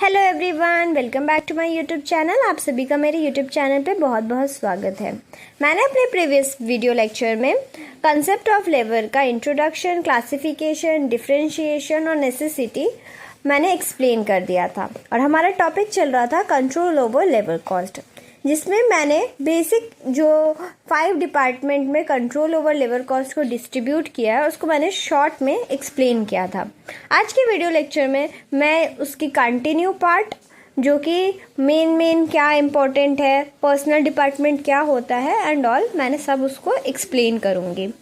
Hello everyone, welcome back to my YouTube channel. आप सभी का मेरे यूट्यूब चैनल पे बहुत बहुत स्वागत है। मैंने अपने प्रीवियस वीडियो लेक्चर में कंसेप्ट ऑफ लेबर का इंट्रोडक्शन, क्लासिफिकेशन, डिफरेंशिएशन और नेसेसिटी मैंने एक्सप्लेन कर दिया था और हमारा टॉपिक चल रहा था कंट्रोल ओवर लेबर कॉस्ट, जिसमें मैंने बेसिक जो 5 डिपार्टमेंट में कंट्रोल ओवर लेबर कॉस्ट को डिस्ट्रीब्यूट किया है उसको मैंने शॉर्ट में एक्सप्लेन किया था। आज के वीडियो लेक्चर में मैं उसकी कंटिन्यू पार्ट, जो कि मेन क्या इम्पोर्टेंट है, पर्सनल डिपार्टमेंट क्या होता है एंड ऑल, मैंने सब उसको एक्सप्लेन करूँगी।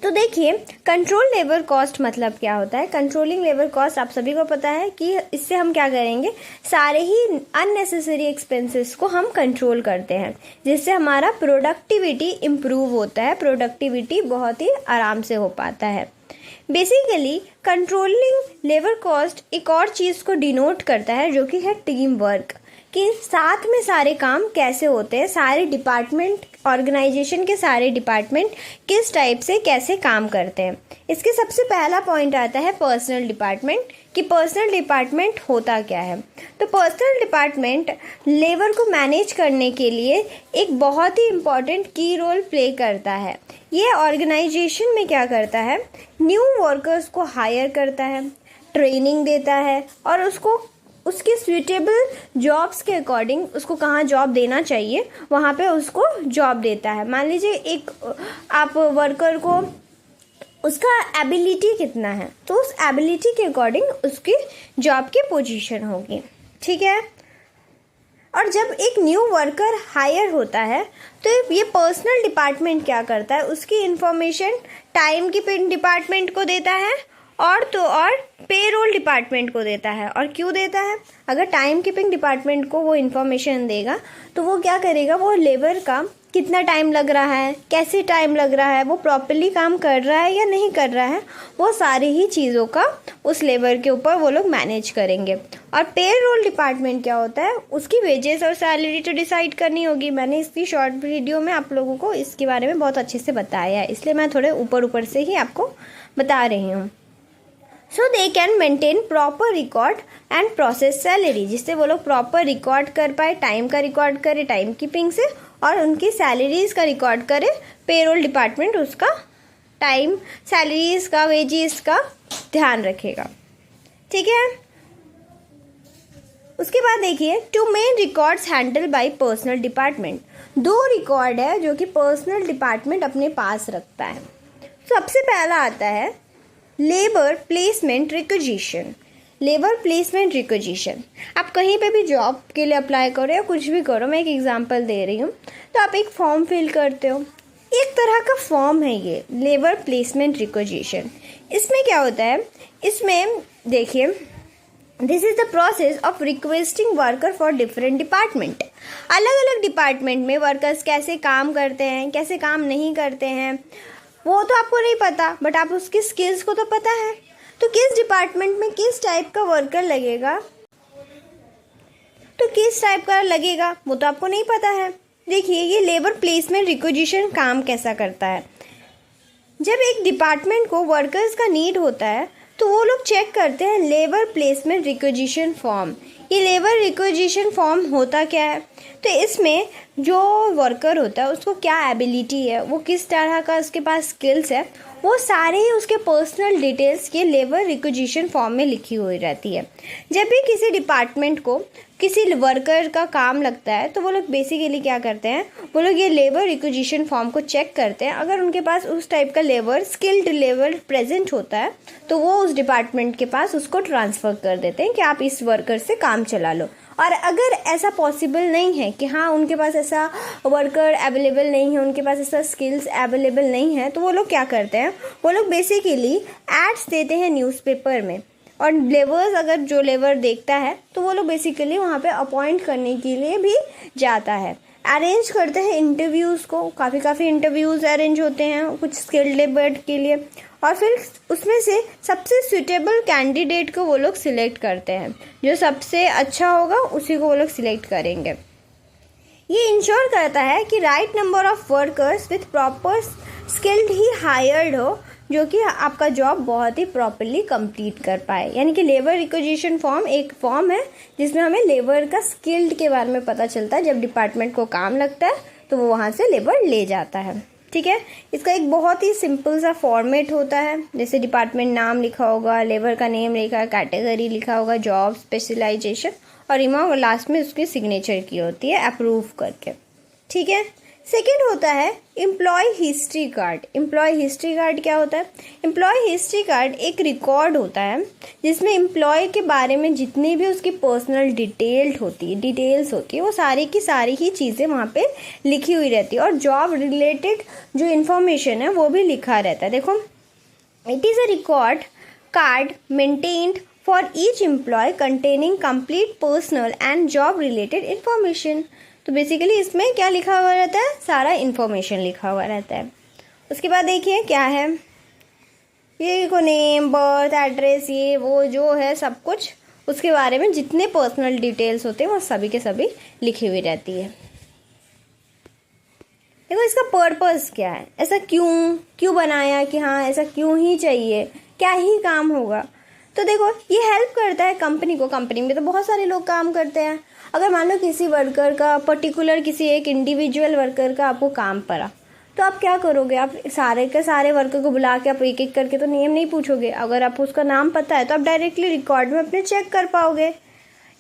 तो देखिए, कंट्रोल लेबर कॉस्ट मतलब क्या होता है। कंट्रोलिंग लेबर कॉस्ट आप सभी को पता है कि इससे हम क्या करेंगे, सारे ही अननेसेसरी एक्सपेंसेस को हम कंट्रोल करते हैं, जिससे हमारा प्रोडक्टिविटी इम्प्रूव होता है, प्रोडक्टिविटी बहुत ही आराम से हो पाता है। बेसिकली कंट्रोलिंग लेबर कॉस्ट एक और चीज़ को डिनोट करता है, जो कि है टीम वर्क, कि साथ में सारे काम कैसे होते हैं, सारे डिपार्टमेंट, ऑर्गेनाइजेशन के सारे डिपार्टमेंट किस टाइप से कैसे काम करते हैं। इसके सबसे पहला पॉइंट आता है पर्सनल डिपार्टमेंट, कि पर्सनल डिपार्टमेंट होता क्या है। तो पर्सनल डिपार्टमेंट लेबर को मैनेज करने के लिए एक बहुत ही इम्पॉर्टेंट की रोल प्ले करता है। ये ऑर्गेनाइजेशन में क्या करता है, न्यू वर्कर्स को हायर करता है, ट्रेनिंग देता है और उसको उसके सूटेबल जॉब्स के अकॉर्डिंग उसको कहाँ जॉब देना चाहिए वहाँ पे उसको जॉब देता है। मान लीजिए एक आप वर्कर को, उसका एबिलिटी कितना है, तो उस एबिलिटी के अकॉर्डिंग उसकी जॉब की पोजीशन होगी, ठीक है। और जब एक न्यू वर्कर हायर होता है तो ये पर्सनल डिपार्टमेंट क्या करता है, उसकी इंफॉर्मेशन टाइम कीपिंग डिपार्टमेंट को देता है और पेरोल डिपार्टमेंट को देता है। और क्यों देता है, अगर टाइम कीपिंग डिपार्टमेंट को वो इन्फॉर्मेशन देगा तो वो क्या करेगा, वो लेबर का कितना टाइम लग रहा है, कैसे टाइम लग रहा है, वो प्रॉपर्ली काम कर रहा है या नहीं कर रहा है, वो सारी ही चीज़ों का उस लेबर के ऊपर वो लोग मैनेज करेंगे। और पेरोल डिपार्टमेंट क्या होता है, उसकी वेजेस और सैलरी तो डिसाइड करनी होगी। मैंने इसकी शॉर्ट वीडियो में आप लोगों को इसके बारे में बहुत अच्छे से बताया है, इसलिए मैं थोड़े ऊपर से ही आपको बता रही हूँ। So they can maintain proper record and process salary, जिससे वो लोग प्रॉपर रिकॉर्ड कर पाए, टाइम का रिकॉर्ड करे टाइम कीपिंग से, और उनकी सैलरीज का रिकॉर्ड करे। पेरोल डिपार्टमेंट उसका टाइम, सैलरीज का, वेजेस का ध्यान रखेगा, ठीक है। उसके बाद देखिए, 2 main records handle bye personal department. 2 record है जो कि पर्सनल डिपार्टमेंट अपने पास रखता है। सबसे पहला आता है labour placement requisition. Labour placement requisition, आप कहीं पे भी जॉब के लिए अप्लाई करो या कुछ भी करो, मैं एक एग्जांपल दे रही हूँ, तो आप एक फॉर्म फिल करते हो, एक तरह का फॉर्म है ये लेबर प्लेसमेंट रिक्विजिशन। इसमें क्या होता है, इसमें देखिए, this is the process of requesting worker for different department. अलग अलग डिपार्टमेंट में वर्कर्स कैसे काम करते हैं, कैसे काम नहीं करते हैं, वो तो आपको नहीं पता, बट आप उसकी स्किल्स को तो पता है। तो किस डिपार्टमेंट में किस टाइप का वर्कर लगेगा, तो किस टाइप का लगेगा वो तो आपको नहीं पता है। देखिए, ये लेबर प्लेसमेंट रिक्विजिशन काम कैसा करता है। जब एक डिपार्टमेंट को वर्कर्स का नीड होता है तो वो लोग चेक करते हैं लेबर प्लेसमेंट रिक्विजिशन फॉर्म। ये लेबर रिक्विजिशन फॉर्म होता क्या है, तो इसमें जो वर्कर होता है उसको क्या एबिलिटी है, वो किस तरह का उसके पास स्किल्स है, वो सारे ही उसके पर्सनल डिटेल्स ये लेबर रिक्विजिशन फॉर्म में लिखी हुई रहती है। जब भी किसी डिपार्टमेंट को किसी वर्कर का काम लगता है तो वो लोग बेसिकली क्या करते हैं, वो लोग ये लेबर रिक्विजिशन फॉर्म को चेक करते हैं। अगर उनके पास उस टाइप का लेबर, स्किल्ड लेबर प्रेजेंट होता है तो वो उस डिपार्टमेंट के पास उसको ट्रांसफ़र कर देते हैं कि आप इस वर्कर से काम चला लो। और अगर ऐसा पॉसिबल नहीं है कि हाँ उनके पास ऐसा वर्कर अवेलेबल नहीं है, उनके पास ऐसा स्किल्स अवेलेबल नहीं है, तो वो लोग क्या करते हैं, वो लोग बेसिकली एड्स देते हैं न्यूज़पेपर में। और लेबर्स, अगर जो लेबर देखता है तो वो लोग बेसिकली वहाँ पे अपॉइंट करने के लिए भी जाता है। अरेंज करते हैं इंटरव्यूज़ को, काफ़ी इंटरव्यूज़ अरेंज होते हैं कुछ स्किल्ड लेबर के लिए, और फिर उसमें से सबसे सूटेबल कैंडिडेट को वो लोग सिलेक्ट करते हैं। जो सबसे अच्छा होगा उसी को वो लोग सिलेक्ट करेंगे। ये इंश्योर करता है कि right number of workers with proper skilled he hired हो जो कि आपका जॉब बहुत ही प्रॉपरली कंप्लीट कर पाए। यानी कि लेबर रिक्विजिशन फॉर्म एक फॉर्म है जिसमें हमें लेबर का स्किल्ड के बारे में पता चलता है। जब डिपार्टमेंट को काम लगता है तो वो वहाँ से लेबर ले जाता है। ठीक है, इसका एक बहुत ही सिंपल सा फॉर्मेट होता है, जैसे डिपार्टमेंट नाम लिखा होगा, लेबर का नेम लिखा है, कैटेगरी लिखा होगा, जॉब स्पेशलाइजेशन और रिमार्क, और लास्ट में उसकी सिग्नेचर की होती है अप्रूव करके। ठीक है, सेकेंड होता है employ history card. Employ history card क्या होता है? एम्प्लॉय हिस्ट्री कार्ड एक रिकॉर्ड होता है जिसमें एम्प्लॉय के बारे में जितनी भी उसकी पर्सनल डिटेल्स होती है वो सारी की सारी ही चीज़ें वहाँ पे लिखी हुई रहती है, और जॉब रिलेटेड जो इन्फॉर्मेशन है वो भी लिखा रहता है। देखो, it is a record card maintained for each employ containing complete personal and job related information. तो बेसिकली इसमें क्या लिखा हुआ रहता है? सारा इन्फॉर्मेशन लिखा हुआ रहता है। उसके बाद देखिए क्या है, ये को नेम, बर्थ, एड्रेस, ये वो जो है सब कुछ, उसके बारे में जितने पर्सनल डिटेल्स होते हैं वो सभी के सभी लिखी हुई रहती है। देखो इसका पर्पस क्या है, ऐसा क्यों बनाया कि हाँ ऐसा क्यों ही चाहिए, क्या ही काम होगा। तो देखो ये हेल्प करता है कंपनी को। कंपनी में तो बहुत सारे लोग काम करते हैं। अगर मान लो किसी वर्कर का पर्टिकुलर, किसी एक इंडिविजुअल वर्कर का आपको काम पड़ा, तो आप क्या करोगे? आप सारे के सारे वर्कर को बुला के आप एक एक करके तो नेम नहीं पूछोगे। अगर आप उसका नाम पता है तो आप डायरेक्टली रिकॉर्ड में अपने चेक कर पाओगे।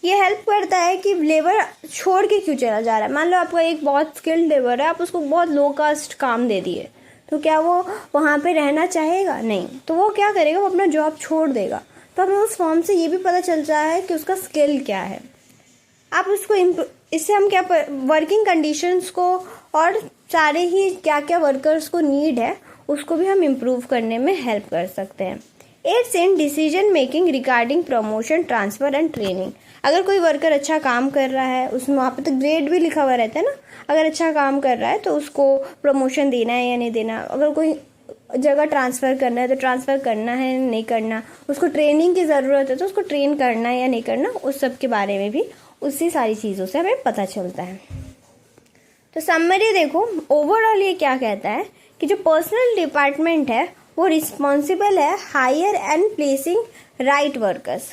ये हेल्प करता है कि लेबर छोड़ के क्यों चला जा रहा है। मान लो आपका एक बहुत स्किल्ड लेबर है, आप उसको बहुत लो कास्ट काम दे दिए, तो क्या वो वहाँ पे रहना चाहेगा? नहीं। तो वो क्या करेगा? वो अपना जॉब छोड़ देगा। तो हमें उस फॉर्म से ये भी पता चलता है कि उसका स्किल क्या है। आप उसको इससे हम क्या वर्किंग कंडीशंस को और सारे ही क्या क्या वर्कर्स को नीड है उसको भी हम इम्प्रूव करने में हेल्प कर सकते हैं। Aids in decision making regarding promotion, transfer and training. अगर कोई वर्कर अच्छा काम कर रहा है, उसमें वहाँ पे तो ग्रेड भी लिखा हुआ रहता है ना, अगर अच्छा काम कर रहा है तो उसको प्रमोशन देना है या नहीं देना, अगर कोई जगह ट्रांसफ़र करना है तो ट्रांसफ़र करना है या नहीं करना, उसको ट्रेनिंग की ज़रूरत है तो उसको ट्रेन करना है या नहीं करना, उस सब के बारे में भी उसी सारी चीज़ों से हमें पता चलता है। तो समरी देखो, ओवरऑल ये क्या कहता है कि जो पर्सनल डिपार्टमेंट है वो रिस्पॉन्सिबल है hire and placing right workers.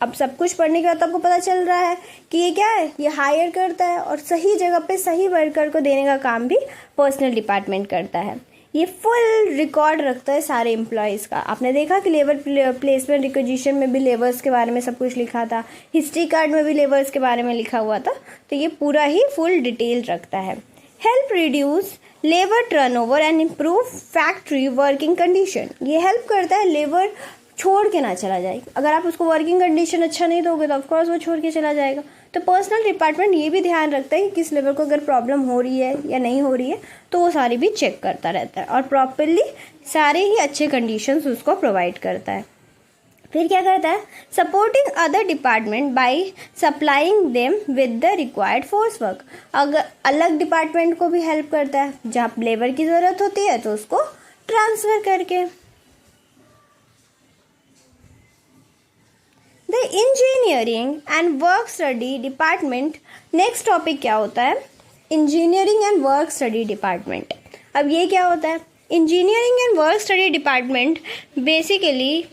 अब सब कुछ पढ़ने के बाद आपको पता चल रहा है कि ये क्या है, ये हायर करता है और सही जगह पे सही वर्कर को देने का काम भी पर्सनल डिपार्टमेंट करता है। ये फुल रिकॉर्ड रखता है सारे एम्प्लॉयज़ का। आपने देखा कि लेबर प्लेसमेंट रिक्विजिशन में भी लेबर्स के बारे में सब कुछ लिखा था, हिस्ट्री कार्ड में भी लेबर्स के बारे में लिखा हुआ था। तो ये पूरा ही फुल डिटेल रखता है। Help reduce labour turnover and improve factory working condition. ये हेल्प करता है लेबर छोड़ के ना चला जाए। अगर आप उसको वर्किंग कंडीशन अच्छा नहीं दोगे तो ऑफकोर्स वो छोड़ के चला जाएगा। तो पर्सनल डिपार्टमेंट ये भी ध्यान रखता है कि किस लेबर को अगर प्रॉब्लम हो रही है या नहीं हो रही है, तो वो सारी भी चेक करता रहता है और प्रॉपरली सारे ही अच्छे कंडीशंस उसको प्रोवाइड करता है। फिर क्या करता है? Supporting other department by supplying them with the required force work. अगर अलग डिपार्टमेंट को भी हेल्प करता है, जहाँ लेबर की ज़रूरत होती है तो उसको ट्रांसफ़र करके। The engineering and work study department, next topic क्या होता है? Engineering and work study department. अब ये क्या होता है? Engineering and work study department basically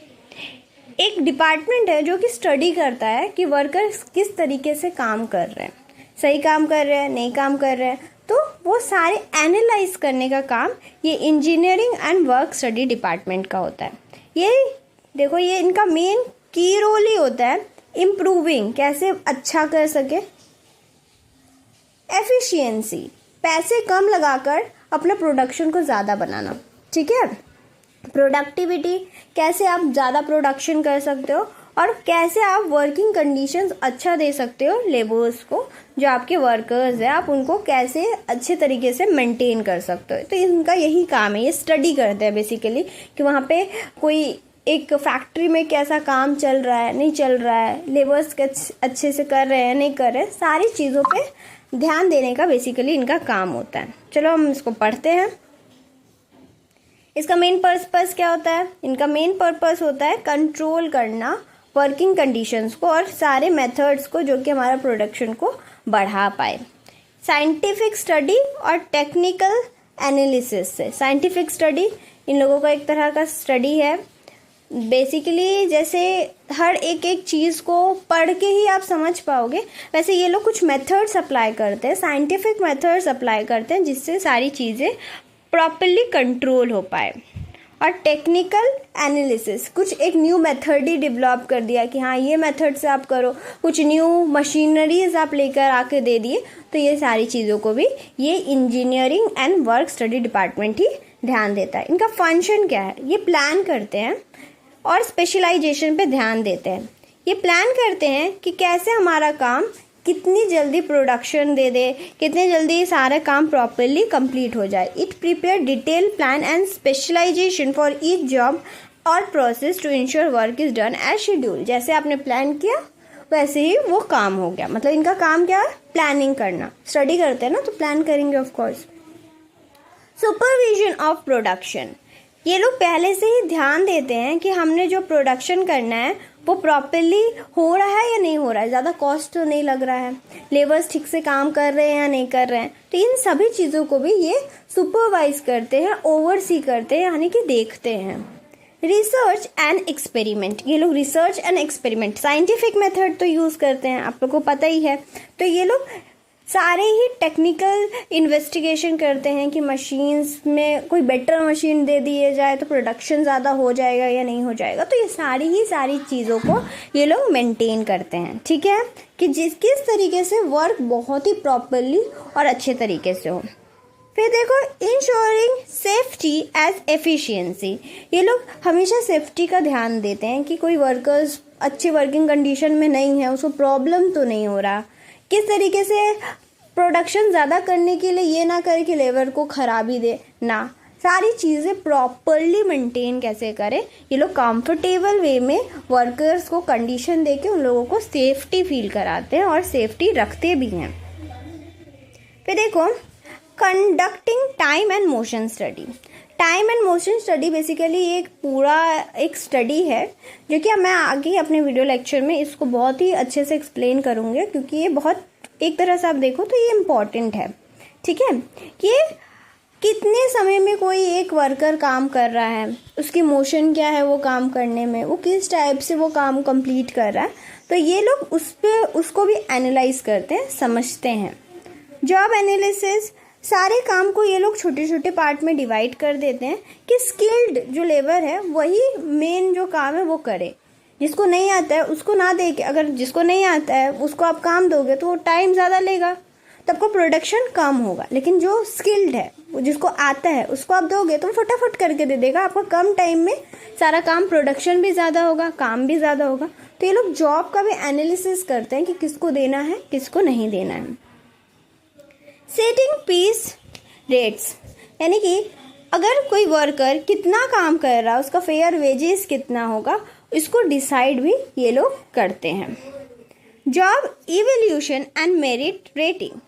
एक डिपार्टमेंट है जो कि स्टडी करता है कि वर्कर्स किस तरीके से काम कर रहे हैं, सही काम कर रहे हैं, नहीं काम कर रहे हैं, तो वो सारे एनालाइज करने का काम ये engineering and work study department का होता है। ये देखो, ये इनका मेन की रोल ही होता है इम्प्रूविंग, कैसे अच्छा कर सके, एफिशिएंसी, पैसे कम लगाकर अपने प्रोडक्शन को ज़्यादा बनाना। ठीक है, प्रोडक्टिविटी, कैसे आप ज़्यादा प्रोडक्शन कर सकते हो और कैसे आप वर्किंग कंडीशंस अच्छा दे सकते हो लेबर्स को, जो आपके वर्कर्स हैं आप उनको कैसे अच्छे तरीके से मेंटेन कर सकते हो। तो इनका यही काम है, ये स्टडी करते हैं बेसिकली कि वहाँ पे कोई एक फैक्ट्री में कैसा काम चल रहा है, नहीं चल रहा है, लेबर्स अच्छे से कर रहे हैं, नहीं कर रहे हैं, सारी चीज़ों पे ध्यान देने का बेसिकली इनका काम होता है। चलो हम इसको पढ़ते हैं। इसका मेन पर्पस क्या होता है? इनका मेन पर्पस होता है कंट्रोल करना वर्किंग कंडीशंस को और सारे मेथड्स को जो कि हमारा प्रोडक्शन को बढ़ा पाए। साइंटिफिक स्टडी और टेक्निकल एनालिसिस से, साइंटिफिक स्टडी इन लोगों का एक तरह का स्टडी है। बेसिकली जैसे हर एक एक चीज़ को पढ़ के ही आप समझ पाओगे, वैसे ये लोग कुछ मेथड्स अप्लाई करते हैं, साइंटिफिक मेथड्स अप्लाई करते हैं, जिससे सारी चीज़ें प्रॉपरली कंट्रोल हो पाए। और टेक्निकल एनालिसिस, कुछ एक न्यू मेथड ही डेवलप कर दिया कि हाँ ये मेथड से आप करो, कुछ न्यू मशीनरीज आप लेकर आके दे दिए, तो ये सारी चीज़ों को भी ये engineering and work study department ही ध्यान देता है। इनका फंक्शन क्या है, ये प्लान करते हैं और स्पेशलाइजेशन पे ध्यान देते हैं। ये प्लान करते हैं कि कैसे हमारा काम कितनी जल्दी प्रोडक्शन दे दे, कितने जल्दी सारा काम प्रॉपरली कंप्लीट हो जाए। It prepare detail plan and specialization for each job और process to ensure work is done as schedule. जैसे आपने प्लान किया वैसे ही वो काम हो गया। मतलब इनका काम क्या है, प्लानिंग करना। स्टडी करते हैं ना तो प्लान करेंगे of course. Supervision of production, ये लोग पहले से ही ध्यान देते हैं कि हमने जो प्रोडक्शन करना है वो प्रॉपरली हो रहा है या नहीं हो रहा है, ज़्यादा कॉस्ट तो नहीं लग रहा है, लेबर्स ठीक से काम कर रहे हैं या नहीं कर रहे हैं। तो इन सभी चीज़ों को भी ये सुपरवाइज करते हैं, ओवरसी करते हैं, यानी कि देखते हैं। रिसर्च एंड एक्सपेरिमेंट, ये लोग research and experiment scientific method तो यूज़ करते हैं, आप लोग को पता ही है। तो ये लोग सारे ही टेक्निकल इन्वेस्टिगेशन करते हैं कि मशीन्स में कोई बेटर मशीन दे दिए जाए तो प्रोडक्शन ज़्यादा हो जाएगा या नहीं हो जाएगा। तो ये सारी चीज़ों को ये लोग मेंटेन करते हैं, ठीक है, कि किस तरीके से वर्क बहुत ही प्रॉपरली और अच्छे तरीके से हो। फिर देखो इंश्योरिंग सेफ्टी एज एफिशिएंसी, ये लोग हमेशा सेफ्टी का ध्यान देते हैं कि कोई वर्कर्स अच्छी वर्किंग कंडीशन में नहीं है, उसको प्रॉब्लम तो नहीं हो रहा। किस तरीके से प्रोडक्शन ज़्यादा करने के लिए ये ना करे कि लेबर को खराबी दे ना, सारी चीज़ें प्रॉपरली मेंटेन कैसे करें। ये लोग कंफर्टेबल वे में वर्कर्स को कंडीशन दे के उन लोगों को सेफ्टी फील कराते हैं और सेफ्टी रखते भी हैं। फिर देखो conducting time and motion study. Time and motion study basically एक पूरा एक स्टडी है जो कि मैं आगे अपने वीडियो लेक्चर में इसको बहुत ही अच्छे से एक्सप्लेन करूँगी, क्योंकि ये बहुत एक तरह से आप देखो तो ये इम्पॉर्टेंट है, ठीक है। कि कितने समय में कोई एक वर्कर काम कर रहा है, उसकी मोशन क्या है वो काम करने में, वो किस टाइप से वो काम कंप्लीट कर रहा है, तो ये लोग उसको भी एनालाइज करते हैं, समझते हैं। जॉब एनालिसिस, सारे काम को ये लोग छोटे छोटे पार्ट में डिवाइड कर देते हैं कि स्किल्ड जो लेबर है वही मेन जो काम है वो करे, जिसको नहीं आता है उसको ना दे के, अगर जिसको नहीं आता है उसको आप काम दोगे तो वो टाइम ज़्यादा लेगा, तब को प्रोडक्शन कम होगा। लेकिन जो स्किल्ड है, वो जिसको आता है उसको आप दोगे तो फटाफट करके दे देगा, आपको कम टाइम में सारा काम, प्रोडक्शन भी ज़्यादा होगा, काम भी ज़्यादा होगा। तो ये लोग जॉब का भी एनालिसिस करते हैं कि किसको देना है किसको नहीं देना है। सेटिंग पीस रेट्स, यानी कि अगर कोई वर्कर कितना काम कर रहा है उसका फेयर वेजेस कितना होगा, इसको डिसाइड भी ये लोग करते हैं। Job evaluation and merit rating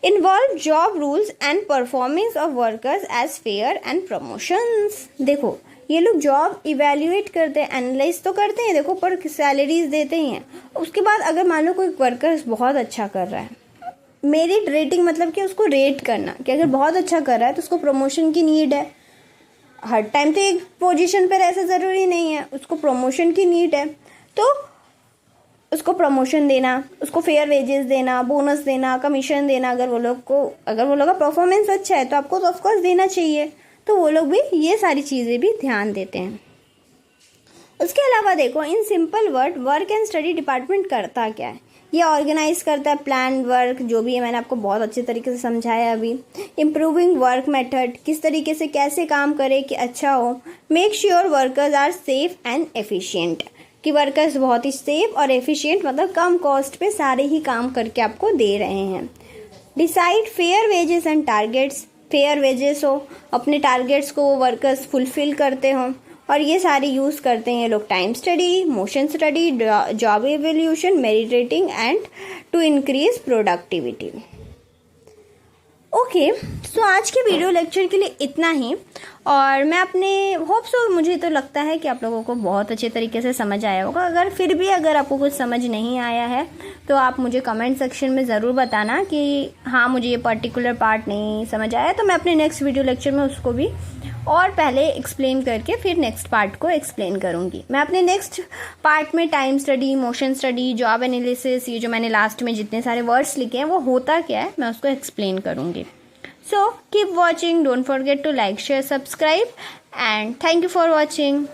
involve job rules and performance of workers as fair and promotions. देखो ये लोग जॉब इवैल्यूएट करते हैं, एनालाइज तो करते हैं, देखो पर सैलरीज देते ही हैं। उसके बाद अगर मान लो कोई वर्कर बहुत अच्छा कर रहा है, मेरिट रेटिंग मतलब कि उसको रेट करना कि अगर बहुत अच्छा कर रहा है तो उसको प्रमोशन की नीड है। हर टाइम तो एक पोजीशन पर ऐसा ज़रूरी नहीं है, उसको प्रमोशन की नीड है, तो उसको प्रमोशन देना, उसको फेयर वेजेस देना, बोनस देना, कमीशन देना। अगर वो लोग का परफॉर्मेंस अच्छा है तो आपको तो ऑफकोर्स देना चाहिए। तो वो लोग भी ये सारी चीज़ें भी ध्यान देते हैं। उसके अलावा देखो in simple word work and study department करता क्या है, ये ऑर्गेनाइज करता है प्लान वर्क, जो भी है मैंने आपको बहुत अच्छे तरीके से समझाया अभी। इम्प्रूविंग वर्क मेथड, किस तरीके से कैसे काम करे कि अच्छा हो। Make sure workers are safe and efficient, कि वर्कर्स बहुत ही सेफ और एफिशिएंट, मतलब कम कॉस्ट पे सारे ही काम करके आपको दे रहे हैं। Decide fair wages and targets, fair wages हो, अपने टारगेट्स को वर्कर्स फुलफिल करते हों, और ये सारे यूज़ करते हैं ये लोग time study, motion study, job evaluation, merit rating and to increase productivity. Okay, so आज के वीडियो लेक्चर के लिए इतना ही, और मैं अपने होप्स और मुझे तो लगता है कि आप लोगों को बहुत अच्छे तरीके से समझ आया होगा। अगर आपको कुछ समझ नहीं आया है तो आप मुझे कमेंट सेक्शन में ज़रूर बताना कि हाँ मुझे ये पर्टिकुलर पार्ट नहीं समझ आया, तो मैं अपने नेक्स्ट वीडियो लेक्चर में उसको भी और पहले एक्सप्लेन करके फिर नेक्स्ट पार्ट को एक्सप्लेन करूँगी। मैं अपने नेक्स्ट पार्ट में time study, motion study, job analysis, ये जो मैंने लास्ट में जितने सारे वर्ड्स लिखे हैं वो होता क्या है मैं उसको एक्सप्लेन करूँगी। So keep watching, don't forget to like, share, subscribe and thank you for watching.